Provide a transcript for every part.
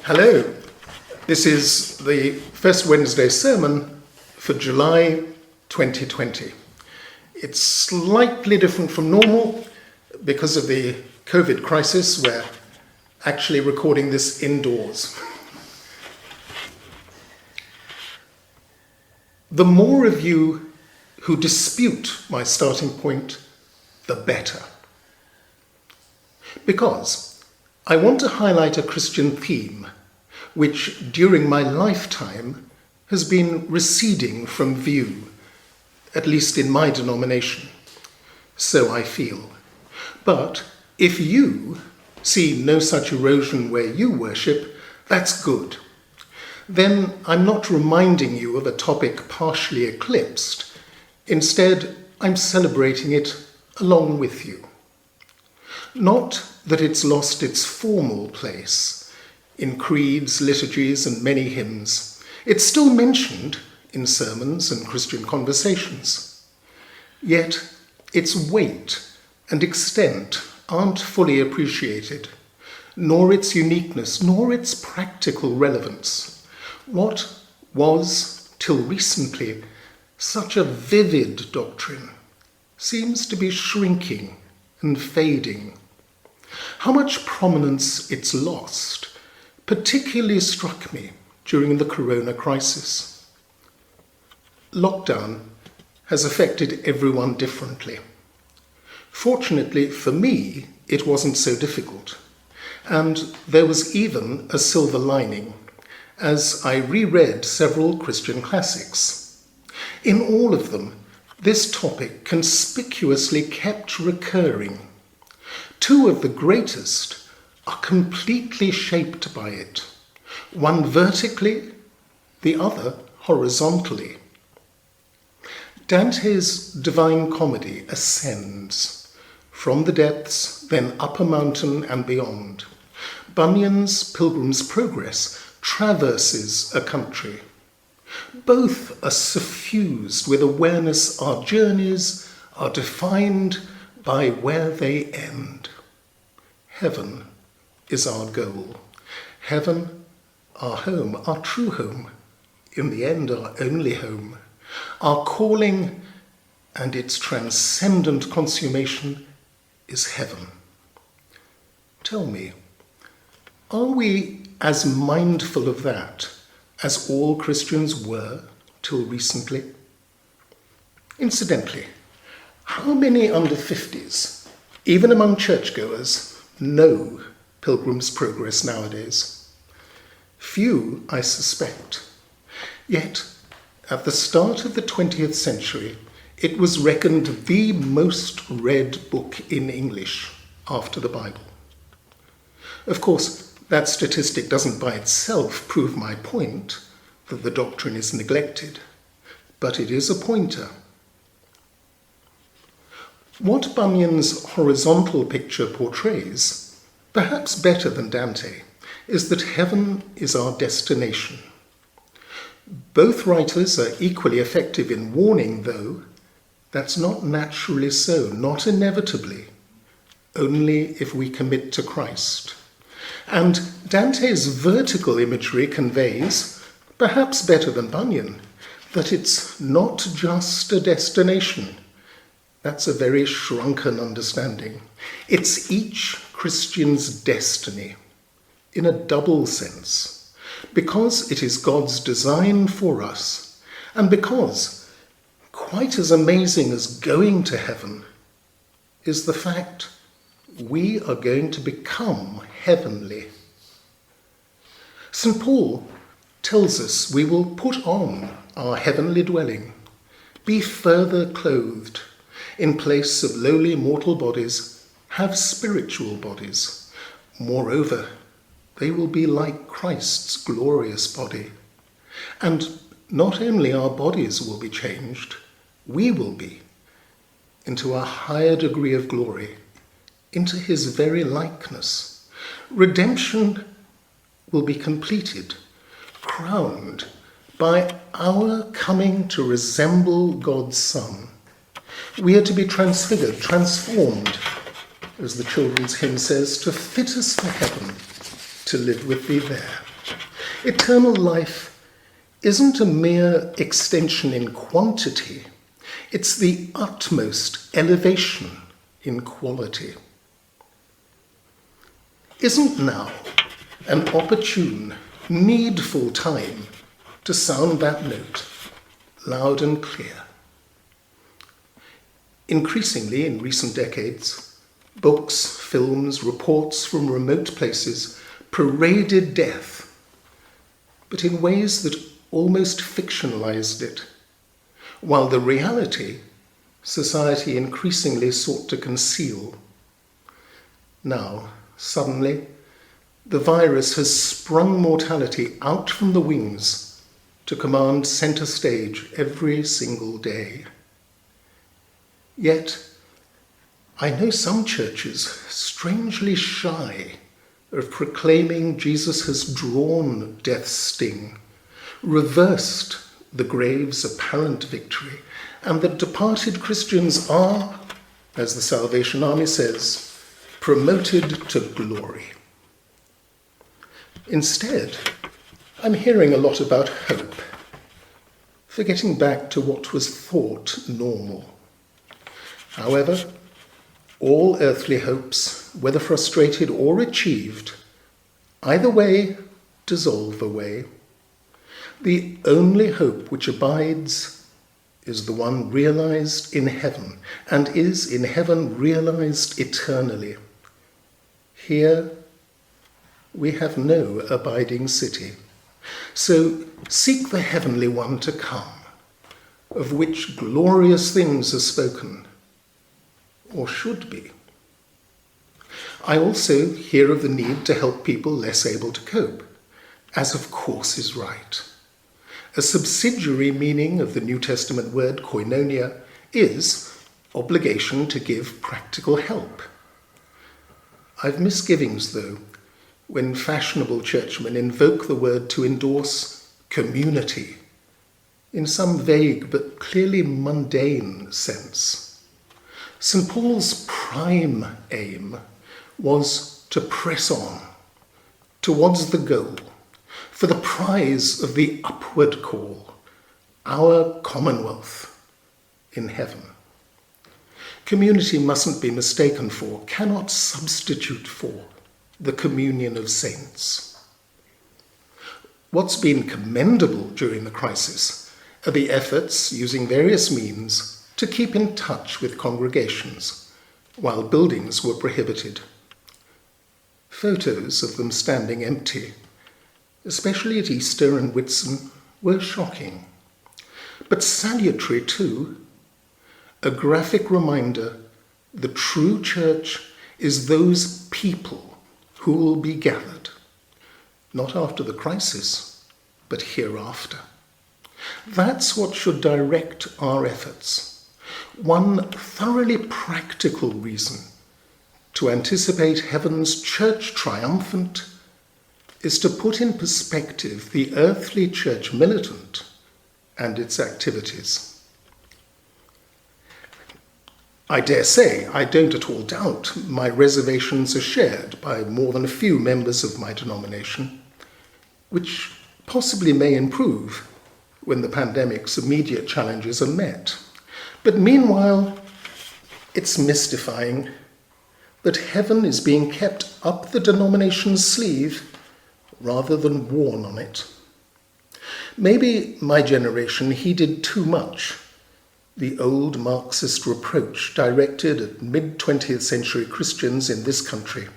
Hello, this is the First Wednesday sermon for July 2020. It's slightly different from normal because of the COVID crisis. We're actually recording this indoors. The more of you who dispute my starting point, the better. Because I want to highlight a Christian theme which during my lifetime has been receding from view, at least in my denomination. So I feel. But if you see no such erosion where you worship, that's good. Then I'm not reminding you of a topic partially eclipsed. Instead, I'm celebrating it along with you. Not that it's lost its formal place in creeds, liturgies, and many hymns. It's still mentioned in sermons and Christian conversations. Yet its weight and extent aren't fully appreciated, nor its uniqueness, nor its practical relevance. What was, till recently, such a vivid doctrine seems to be shrinking and fading. How much prominence it's lost particularly struck me during the corona crisis. Lockdown has affected everyone differently. Fortunately for me, it wasn't so difficult, and there was even a silver lining as I reread several Christian classics. In all of them, this topic conspicuously kept recurring. Two of the greatest are completely shaped by it, one vertically, the other horizontally. Dante's Divine Comedy ascends from the depths, then up a mountain and beyond. Bunyan's Pilgrim's Progress traverses a country. Both are suffused with awareness our journeys are defined by where they end. Heaven is our goal. Heaven, our home, our true home, in the end our only home. Our calling and its transcendent consummation is heaven. Tell me, are we as mindful of that as all Christians were till recently? Incidentally, how many under 50s, even among churchgoers, know Pilgrim's Progress nowadays? Few, I suspect. Yet, at the start of the 20th century, it was reckoned the most read book in English after the Bible. Of course, that statistic doesn't by itself prove my point that the doctrine is neglected, but it is a pointer. What Bunyan's horizontal picture portrays, perhaps better than Dante, is that heaven is our destination. Both writers are equally effective in warning, though, that's not naturally so, not inevitably, only if we commit to Christ. And Dante's vertical imagery conveys, perhaps better than Bunyan, that it's not just a destination. That's a very shrunken understanding. It's each Christian's destiny, in a double sense, because it is God's design for us, and because, quite as amazing as going to heaven, is the fact we are going to become heavenly. St. Paul tells us we will put on our heavenly dwelling, be further clothed, in place of lowly mortal bodies, have spiritual bodies. Moreover, they will be like Christ's glorious body. And not only our bodies will be changed, we will be, into a higher degree of glory, into his very likeness. Redemption will be completed, crowned by our coming to resemble God's Son. We are to be transfigured, transformed, as the children's hymn says, to fit us for heaven, to live with thee there. Eternal life isn't a mere extension in quantity, it's the utmost elevation in quality. Isn't now an opportune, needful time to sound that note loud and clear? Increasingly in recent decades, books, films, reports from remote places paraded death, but in ways that almost fictionalized it, while the reality society increasingly sought to conceal. Now, suddenly, the virus has sprung mortality out from the wings to command center stage every single day. Yet, I know some churches strangely shy of proclaiming Jesus has drawn death's sting, reversed the grave's apparent victory, and that departed Christians are, as the Salvation Army says, promoted to glory. Instead, I'm hearing a lot about hope, for getting back to what was thought normal. However, all earthly hopes, whether frustrated or achieved, either way dissolve away. The only hope which abides is the one realized in heaven, and is in heaven realized eternally. Here we have no abiding city. So seek the heavenly one to come, of which glorious things are spoken, or should be. I also hear of the need to help people less able to cope, as of course is right. A subsidiary meaning of the New Testament word koinonia is obligation to give practical help. I've misgivings, though, when fashionable churchmen invoke the word to endorse community in some vague but clearly mundane sense. St. Paul's prime aim was to press on towards the goal for the prize of the upward call, our commonwealth in heaven. Community mustn't be mistaken for, cannot substitute for, the communion of saints. What's been commendable during the crisis are the efforts, using various means, to keep in touch with congregations while buildings were prohibited. Photos of them standing empty, especially at Easter and Whitsun, were shocking, but salutary too. A graphic reminder the true church is those people who will be gathered, not after the crisis, but hereafter. That's what should direct our efforts. One thoroughly practical reason to anticipate heaven's church triumphant is to put in perspective the earthly church militant and its activities. I dare say I don't at all doubt my reservations are shared by more than a few members of my denomination, which possibly may improve when the pandemic's immediate challenges are met. But meanwhile, it's mystifying that heaven is being kept up the denomination's sleeve rather than worn on it. Maybe my generation heeded too much the old Marxist reproach directed at mid-20th century Christians in this country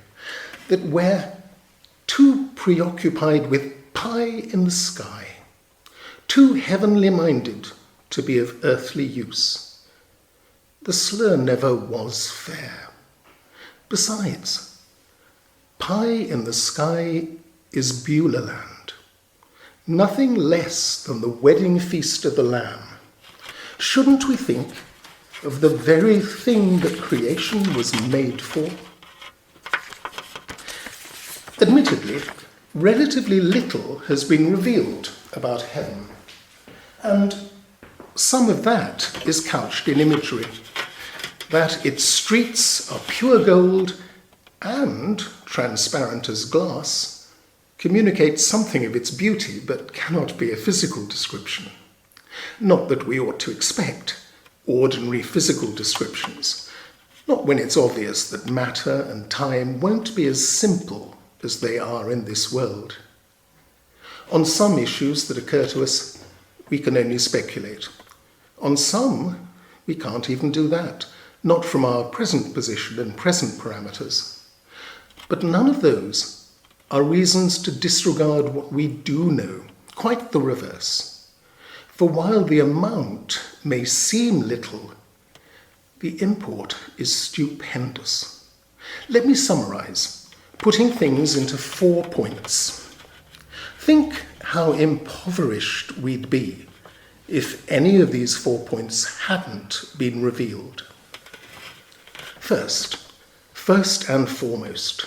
that we're too preoccupied with pie in the sky, too heavenly minded to be of earthly use. The slur never was fair. Besides, pie in the sky is Beulah land, nothing less than the wedding feast of the Lamb. Shouldn't we think of the very thing that creation was made for? Admittedly, relatively little has been revealed about heaven, and some of that is couched in imagery, that its streets are pure gold and transparent as glass, communicates something of its beauty, but cannot be a physical description. Not that we ought to expect ordinary physical descriptions, not when it's obvious that matter and time won't be as simple as they are in this world. On some issues that occur to us, we can only speculate. On some, we can't even do that, not from our present position and present parameters. But none of those are reasons to disregard what we do know, quite the reverse. For while the amount may seem little, the import is stupendous. Let me summarize, putting things into 4 points. Think how impoverished we'd be if any of these 4 points hadn't been revealed. First and foremost,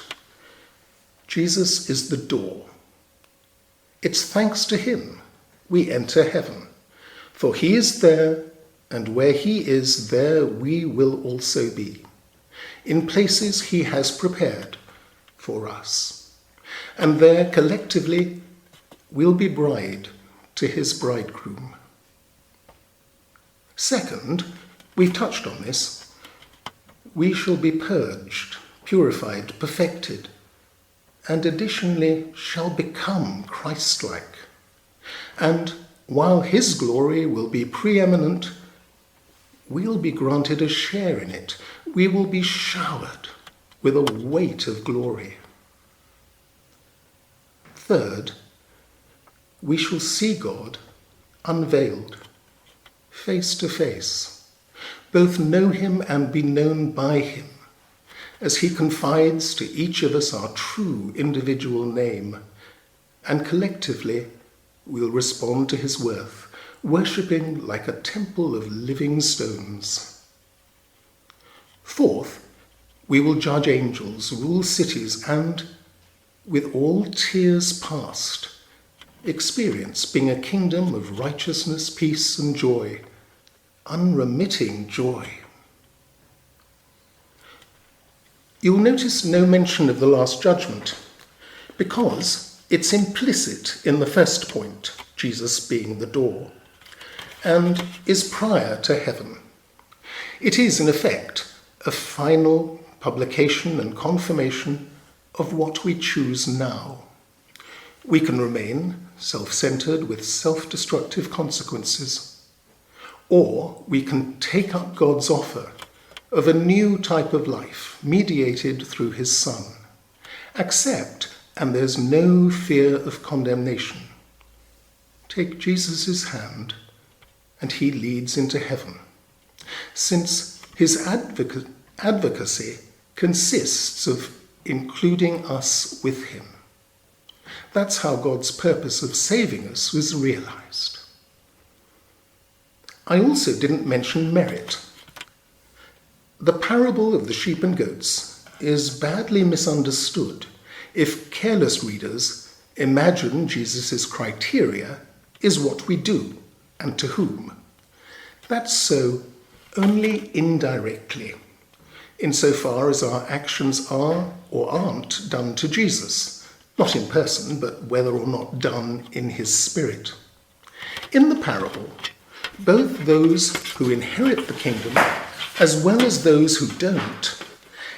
Jesus is the door. It's thanks to him we enter heaven, for he is there, and where he is, there we will also be, in places he has prepared for us. And there collectively we'll be bride to his bridegroom. Second, we've touched on this, we shall be purged, purified, perfected, and additionally shall become Christ-like. And while his glory will be preeminent, we'll be granted a share in it. We will be showered with a weight of glory. Third, we shall see God unveiled, face to face, both know him and be known by him, as he confides to each of us our true individual name, and collectively we'll respond to his worth, worshipping like a temple of living stones. Fourth, we will judge angels, rule cities, and, with all tears past, experience being a kingdom of righteousness, peace, and joy, unremitting joy. You'll notice no mention of the Last Judgment, because it's implicit in the first point, Jesus being the door, and is prior to heaven. It is, in effect, a final publication and confirmation of what we choose now. We can remain self-centered with self-destructive consequences, or we can take up God's offer of a new type of life mediated through his Son. Accept, and there's no fear of condemnation. Take Jesus' hand, and he leads into heaven, since his advocacy consists of including us with him. That's how God's purpose of saving us was realized. I also didn't mention merit. The parable of the sheep and goats is badly misunderstood if careless readers imagine Jesus' criteria is what we do and to whom. That's so only indirectly, insofar as our actions are or aren't done to Jesus, not in person, but whether or not done in his spirit. In the parable, both those who inherit the kingdom as well as those who don't,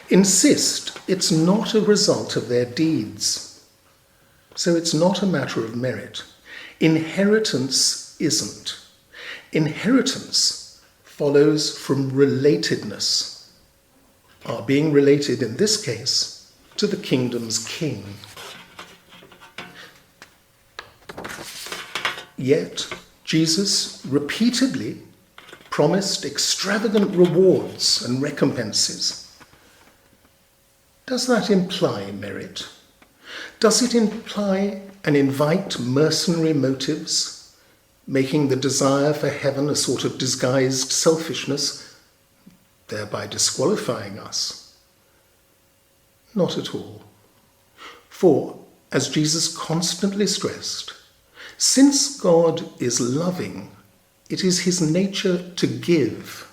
insist it's not a result of their deeds. So it's not a matter of merit. Inheritance isn't. Inheritance follows from relatedness, our being related in this case to the kingdom's king. Yet Jesus repeatedly promised extravagant rewards and recompenses. Does that imply merit? Does it imply and invite mercenary motives, making the desire for heaven a sort of disguised selfishness, thereby disqualifying us? Not at all. For, as Jesus constantly stressed, since God is loving, it is his nature to give.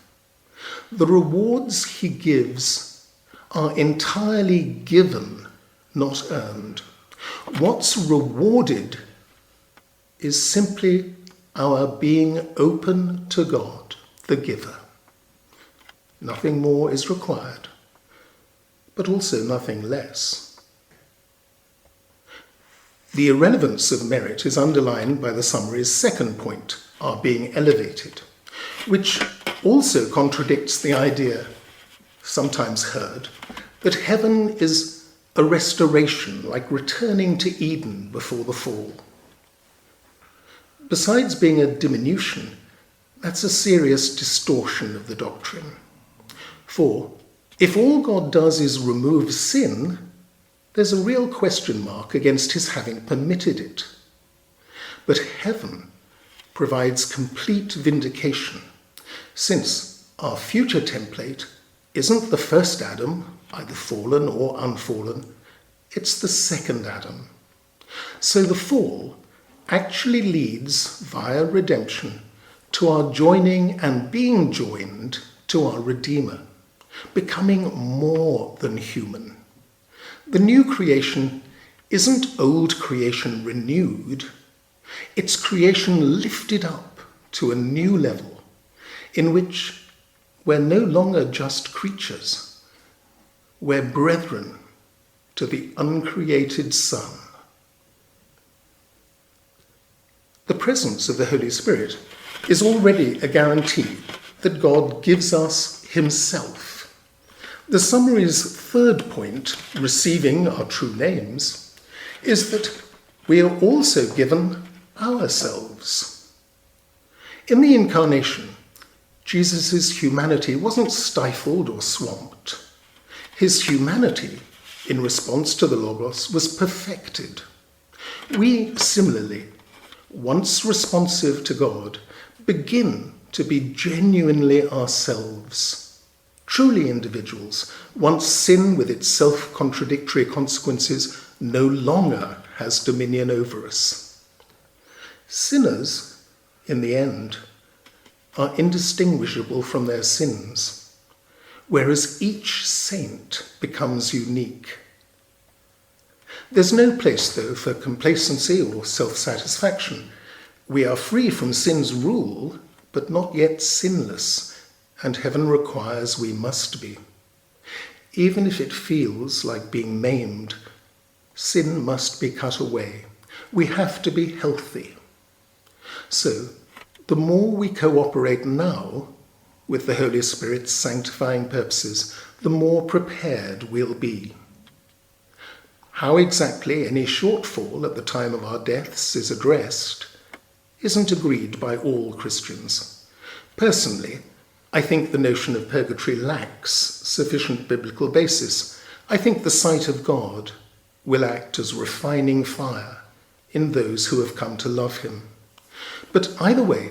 The rewards he gives are entirely given, not earned. What's rewarded is simply our being open to God, the giver. Nothing more is required, but also nothing less. The irrelevance of merit is underlined by the summary's second point, our being elevated, which also contradicts the idea, sometimes heard, that heaven is a restoration, like returning to Eden before the fall. Besides being a diminution, that's a serious distortion of the doctrine. For if all God does is remove sin, there's a real question mark against his having permitted it. But heaven provides complete vindication, since our future template isn't the first Adam, either fallen or unfallen, it's the second Adam. So the fall actually leads, via redemption, to our joining and being joined to our Redeemer, becoming more than human. The new creation isn't old creation renewed, it's creation lifted up to a new level in which we're no longer just creatures, we're brethren to the uncreated Son. The presence of the Holy Spirit is already a guarantee that God gives us himself. The summary's third point, receiving our true names, is that we are also given ourselves. In the incarnation, Jesus' humanity wasn't stifled or swamped. His humanity, in response to the Logos, was perfected. We, similarly, once responsive to God, begin to be genuinely ourselves, truly individuals, once sin with its self-contradictory consequences no longer has dominion over us. Sinners, in the end, are indistinguishable from their sins, whereas each saint becomes unique. There's no place, though, for complacency or self-satisfaction. We are free from sin's rule, but not yet sinless, and heaven requires we must be. Even if it feels like being maimed, sin must be cut away. We have to be healthy. So, the more we cooperate now with the Holy Spirit's sanctifying purposes, the more prepared we'll be. How exactly any shortfall at the time of our deaths is addressed isn't agreed by all Christians. Personally, I think the notion of purgatory lacks sufficient biblical basis. I think the sight of God will act as refining fire in those who have come to love him. But either way,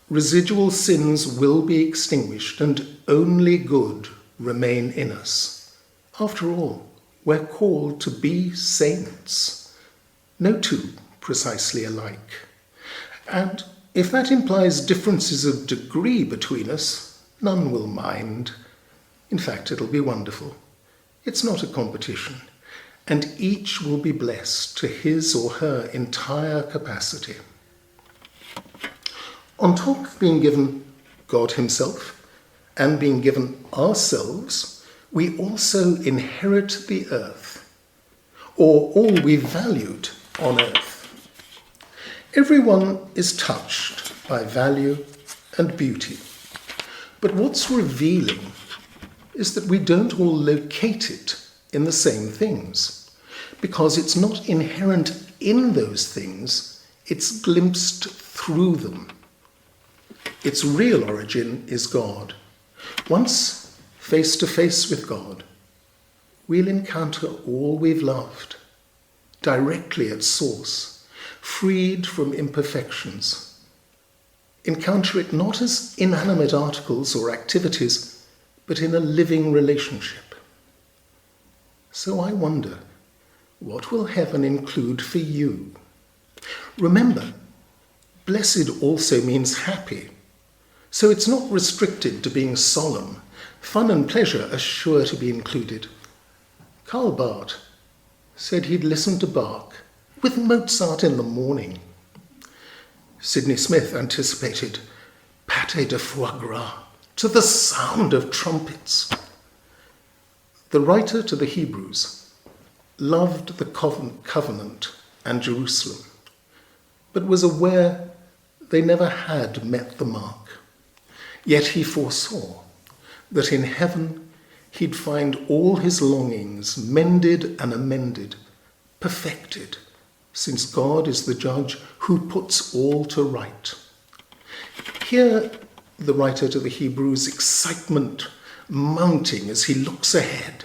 residual sins will be extinguished and only good remain in us. After all, we're called to be saints, no two precisely alike. And if that implies differences of degree between us, none will mind. In fact, it'll be wonderful. It's not a competition, and each will be blessed to his or her entire capacity. On top of being given God himself and being given ourselves, we also inherit the earth, or all we valued on earth. Everyone is touched by value and beauty. But what's revealing is that we don't all locate it in the same things, because it's not inherent in those things, it's glimpsed through them. Its real origin is God. Once face to face with God, we'll encounter all we've loved, directly at source, freed from imperfections. Encounter it not as inanimate articles or activities, but in a living relationship. So I wonder, what will heaven include for you? Remember, blessed also means happy, so it's not restricted to being solemn. Fun and pleasure are sure to be included. Karl Barth, said he'd listen to Bach with Mozart in the morning. Sidney Smith anticipated pâté de foie gras to the sound of trumpets. The writer to the Hebrews loved the covenant and Jerusalem, but was aware they never had met the mark. Yet he foresaw that in heaven he'd find all his longings mended and amended, perfected, since God is the judge who puts all to right. Here, the writer to the Hebrews' excitement mounting as he looks ahead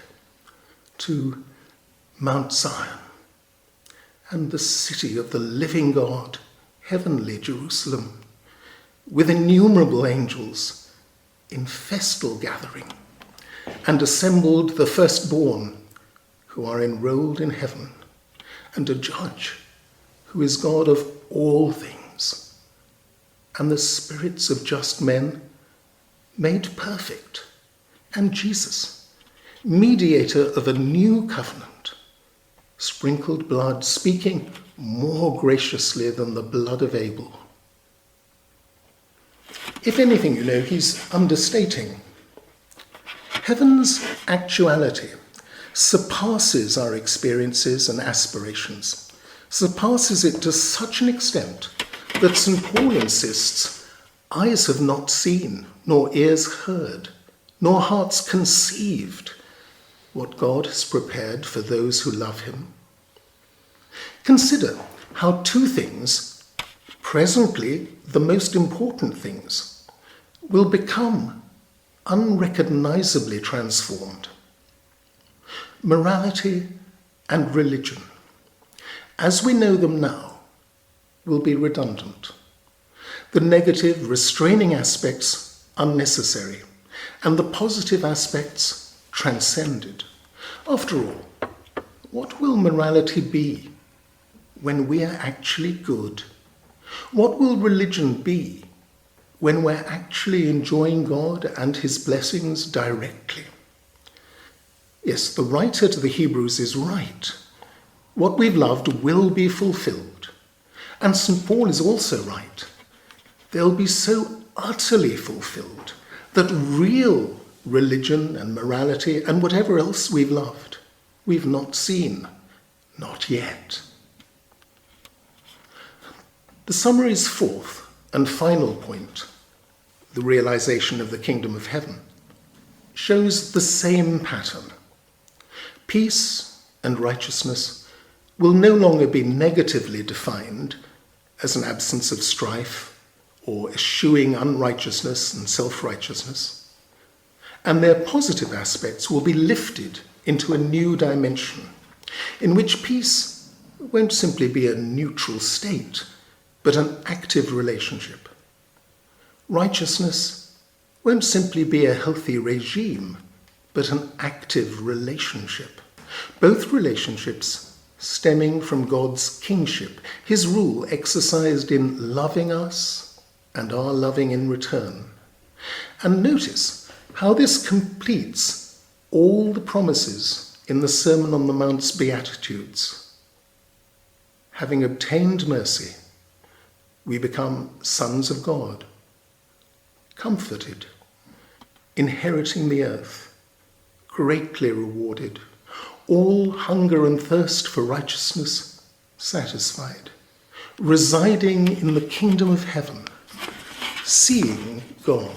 to Mount Zion and the city of the living God, heavenly Jerusalem, with innumerable angels in festal gathering, and assembled the firstborn who are enrolled in heaven, and a judge who is God of all things, and the spirits of just men made perfect, and Jesus, mediator of a new covenant, sprinkled blood, speaking more graciously than the blood of Abel. If anything, he's understating. Heaven's actuality surpasses our experiences and aspirations, surpasses it to such an extent that St. Paul insists, eyes have not seen, nor ears heard, nor hearts conceived what God has prepared for those who love him. Consider how two things, presently the most important things, will become unrecognizably transformed. Morality and religion, as we know them now, will be redundant. The negative, restraining aspects unnecessary, and the positive aspects transcended. After all, what will morality be when we are actually good? What will religion be when we're actually enjoying God and his blessings directly? Yes, the writer to the Hebrews is right. What we've loved will be fulfilled. And St. Paul is also right. They'll be so utterly fulfilled that real religion and morality and whatever else we've loved, we've not seen, not yet. The summary's fourth and final point, the realization of the kingdom of heaven, shows the same pattern. Peace and righteousness will no longer be negatively defined as an absence of strife or eschewing unrighteousness and self-righteousness, and their positive aspects will be lifted into a new dimension in which peace won't simply be a neutral state, but an active relationship. Righteousness won't simply be a healthy regime, but an active relationship. Both relationships stemming from God's kingship, his rule exercised in loving us and our loving in return. And notice how this completes all the promises in the Sermon on the Mount's Beatitudes. Having obtained mercy, we become sons of God, comforted, inheriting the earth, greatly rewarded, all hunger and thirst for righteousness satisfied, residing in the kingdom of heaven, seeing God.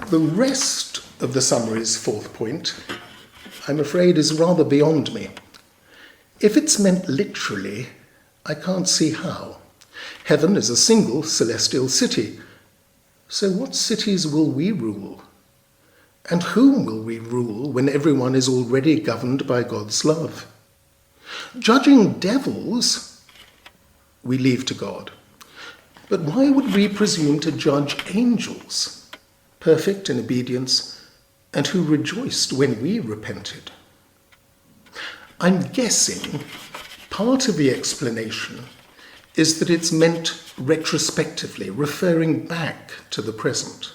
The rest of the summary's fourth point, I'm afraid, is rather beyond me. If it's meant literally, I can't see how. Heaven is a single celestial city. So what cities will we rule? And whom will we rule when everyone is already governed by God's love? Judging devils, we leave to God. But why would we presume to judge angels, perfect in obedience, and who rejoiced when we repented? I'm guessing part of the explanation is that it's meant retrospectively, referring back to the present.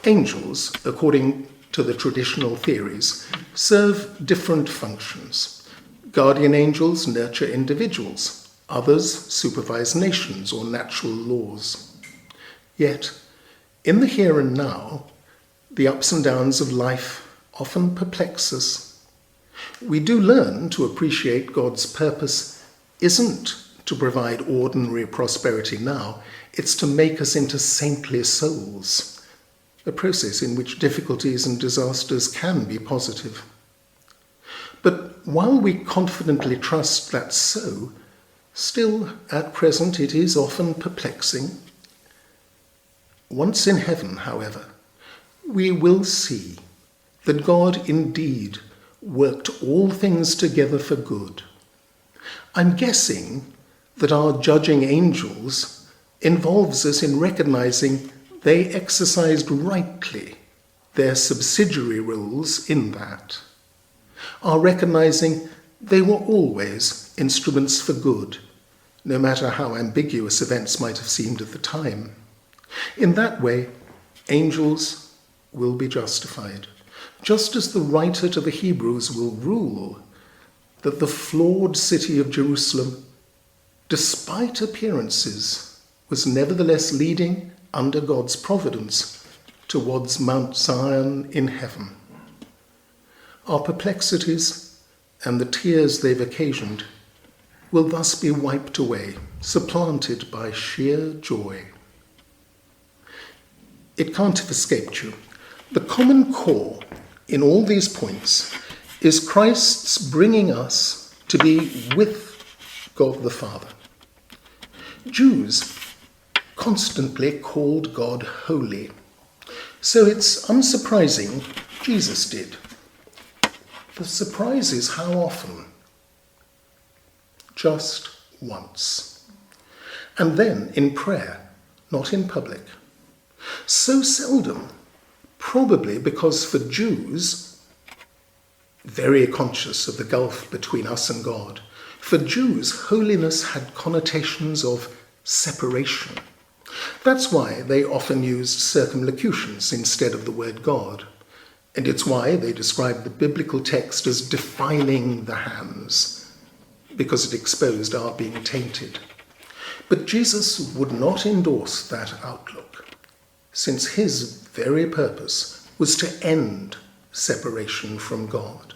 Angels, according to the traditional theories, serve different functions. Guardian angels nurture individuals. Others supervise nations or natural laws. Yet, in the here and now, the ups and downs of life often perplex us. We do learn to appreciate God's purpose isn't to provide ordinary prosperity now, it's to make us into saintly souls, a process in which difficulties and disasters can be positive. But while we confidently trust that's so, still at present it is often perplexing. Once in heaven, however, we will see that God indeed worked all things together for good. I'm guessing that our judging angels involves us in recognizing they exercised rightly their subsidiary roles in that, are recognizing they were always instruments for good, no matter how ambiguous events might have seemed at the time. In that way, angels will be justified, just as the writer to the Hebrews will rule that the flawed city of Jerusalem, despite appearances, was nevertheless leading, under God's providence, towards Mount Zion in heaven. Our perplexities and the tears they've occasioned will thus be wiped away, supplanted by sheer joy. It can't have escaped you. The common core in all these points is Christ's bringing us to be with God the Father. Jews constantly called God holy, so it's unsurprising Jesus did. The surprise is how often. Just once. And then in prayer, not in public. So seldom, probably because for Jews, very conscious of the gulf between us and God, for Jews, holiness had connotations of separation. That's why they often used circumlocutions instead of the word God. And it's why they described the biblical text as defiling the hands, because it exposed our being tainted. But Jesus would not endorse that outlook, since his very purpose was to end separation from God.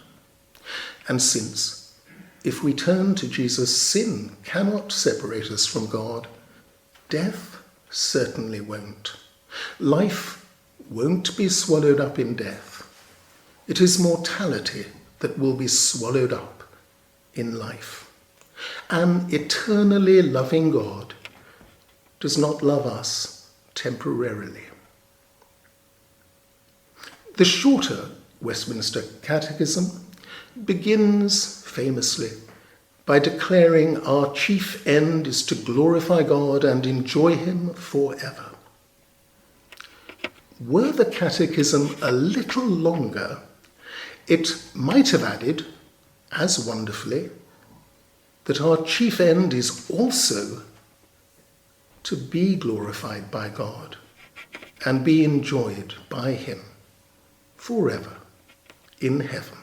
And since, if we turn to Jesus, sin cannot separate us from God, death certainly won't. Life won't be swallowed up in death. It is mortality that will be swallowed up in life. An eternally loving God does not love us temporarily. The shorter Westminster Catechism begins famously by declaring our chief end is to glorify God and enjoy him forever. Were the Catechism a little longer, it might have added, as wonderfully, that our chief end is also to be glorified by God and be enjoyed by him forever in heaven.